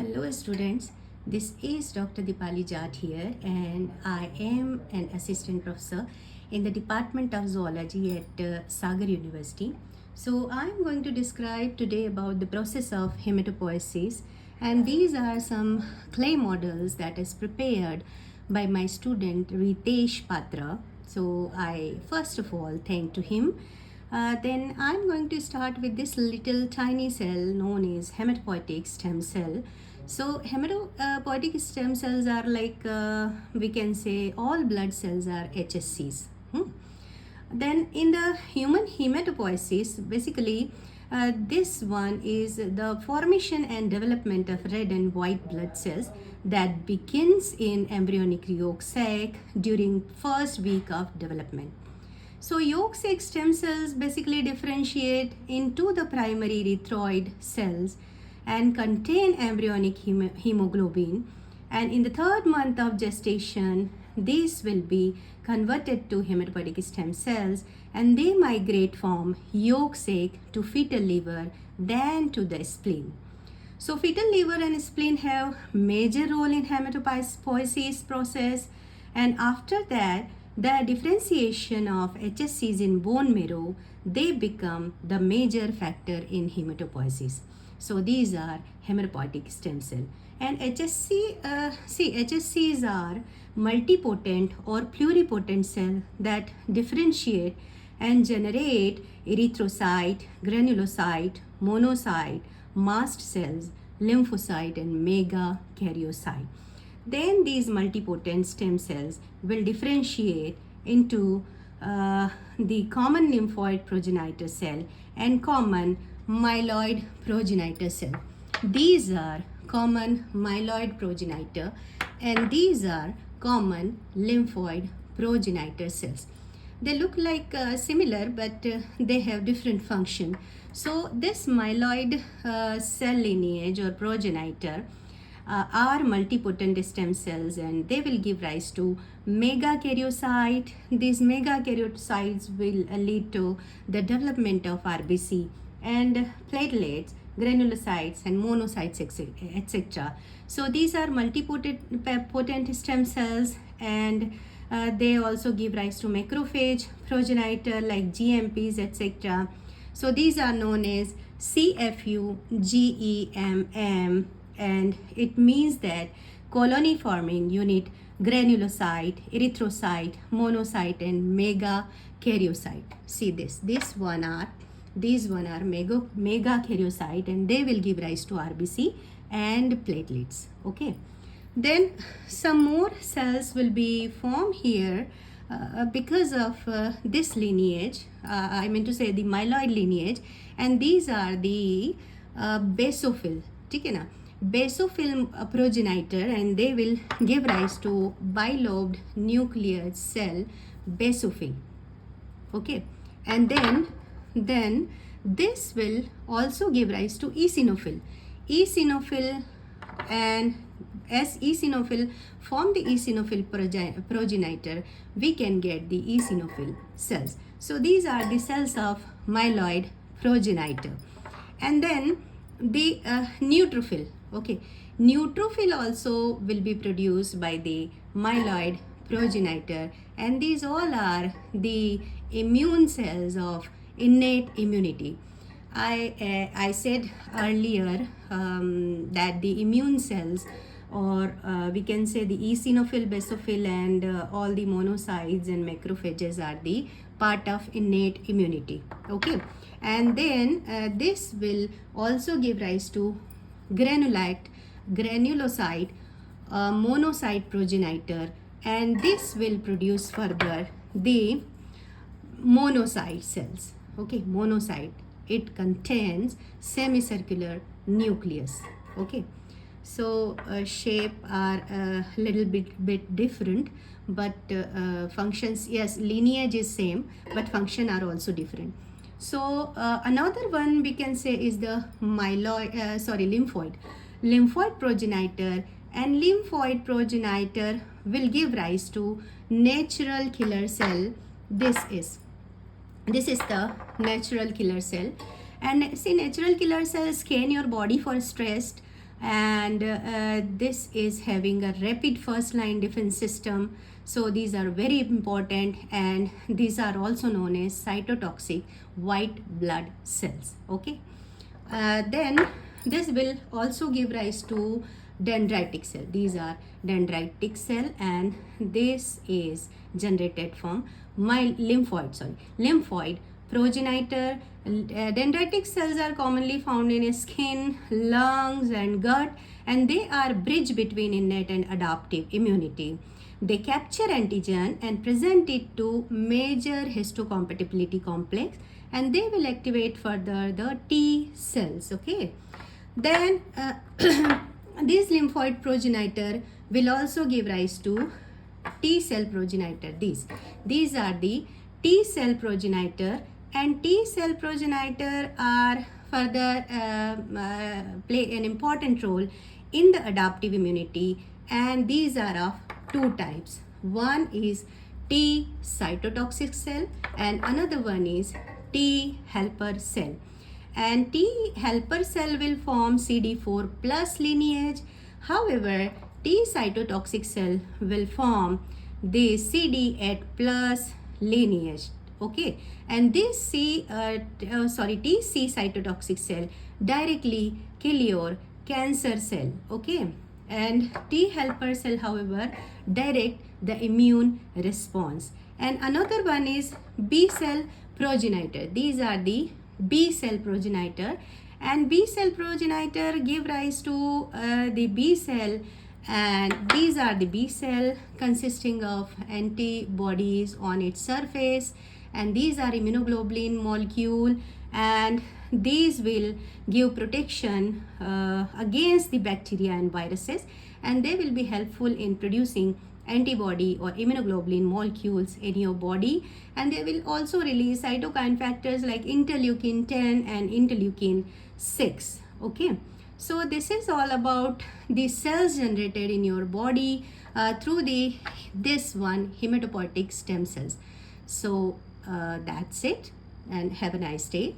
Hello students, this is Dr. Dipali Jat here and I am an assistant professor in the Department of Zoology at Sagar University. So I am going to describe today about the process of haematopoiesis, and these are some clay models that is prepared by my student Ritesh Patra. So I first of all thank to him. Then I'm going to start with this little tiny cell known as haematopoietic stem cell. So hematopoietic stem cells are like we can say all blood cells are HSCs. Then in the human hematopoiesis, basically this one is the formation and development of red and white blood cells that begins in embryonic yolk sac during first week of development. So yolk sac stem cells basically differentiate into the primary erythroid cells and contain embryonic hemoglobin, and in the third month of gestation these will be converted to hematopoietic stem cells and they migrate from yolk sac to fetal liver, then to the spleen. So fetal liver and spleen have major role in hematopoiesis process, and after that the differentiation of HSCs in bone marrow, they become the major factor in hematopoiesis. So these are hematopoietic stem cell. And HSCs are multipotent or pluripotent cell that differentiate and generate erythrocyte, granulocyte, monocyte, mast cells, lymphocyte and megakaryocyte. Then these multipotent stem cells will differentiate into the common lymphoid progenitor cell and common myeloid progenitor cell. These are common myeloid progenitor and these are common lymphoid progenitor cells. They look like similar, but they have different function. So this myeloid cell lineage or progenitor are multipotent stem cells and they will give rise to megakaryocyte. These megakaryocytes will lead to the development of RBC and platelets, granulocytes and monocytes, etc. So these are multipotent stem cells, and they also give rise to macrophage progenitor like GMPs, etc. So these are known as CFU, GEMM, and it means that colony forming unit granulocyte, erythrocyte, monocyte and megakaryocyte. See this, these one are megakaryocyte and they will give rise to RBC and platelets. Okay, then some more cells will be formed here because of this lineage, I mean to say the myeloid lineage, and these are the basophil. Okay, na? Basophil progenitor, and they will give rise to bilobed nuclear cell basophil. Okay, and then this will also give rise to eosinophil. And as eosinophil form the eosinophil progenitor, we can get the eosinophil cells. So these are the cells of myeloid progenitor. And then the neutrophil. Okay, neutrophil also will be produced by the myeloid progenitor, and these all are the immune cells of innate immunity. I said earlier that the immune cells, or we can say the eosinophil, basophil and all the monocytes and macrophages are the part of innate immunity. Okay, and then this will also give rise to granulocyte, monocyte progenitor, and this will produce further the monocyte cells. Okay, monocyte, it contains semicircular nucleus. Okay, so shape are a little bit different, but functions, yes, lineage is same, but function are also different. So another one we can say is the lymphoid progenitor, and lymphoid progenitor will give rise to natural killer cell. This is the natural killer cell, and see, natural killer cells scan your body for stress, and this is having a rapid first line defense system. So these are very important, and these are also known as cytotoxic white blood cells. Okay, then this will also give rise to dendritic cell. These are dendritic cell, and this is generated from lymphoid progenitor. Dendritic cells are commonly found in skin, lungs, and gut, and they are bridge between innate and adaptive immunity. They capture antigen and present it to major histocompatibility complex, and they will activate further the T cells. Okay, then this lymphoid progenitor will also give rise to T cell progenitor. These are the T cell progenitor, and T cell progenitor are further play an important role in the adaptive immunity, and these are of two types. One is T cytotoxic cell, and another one is T helper cell. And T helper cell will form CD4 plus lineage. However, T cytotoxic cell will form the CD8 plus lineage. Okay, and this T cytotoxic cell directly kill your cancer cell. Okay, and T helper cell, however, direct the immune response. And another one is B cell progenitor. These are the B cell progenitor, and B cell progenitor give rise to the B cell, and these are the B cell consisting of antibodies on its surface, and these are immunoglobulin molecule, and these will give protection against the bacteria and viruses, and they will be helpful in producing antibody or immunoglobulin molecules in your body, and they will also release cytokine factors like interleukin 10 and interleukin 6. Okay, so this is all about the cells generated in your body through this one haematopoietic stem cells. So that's it, and have a nice day.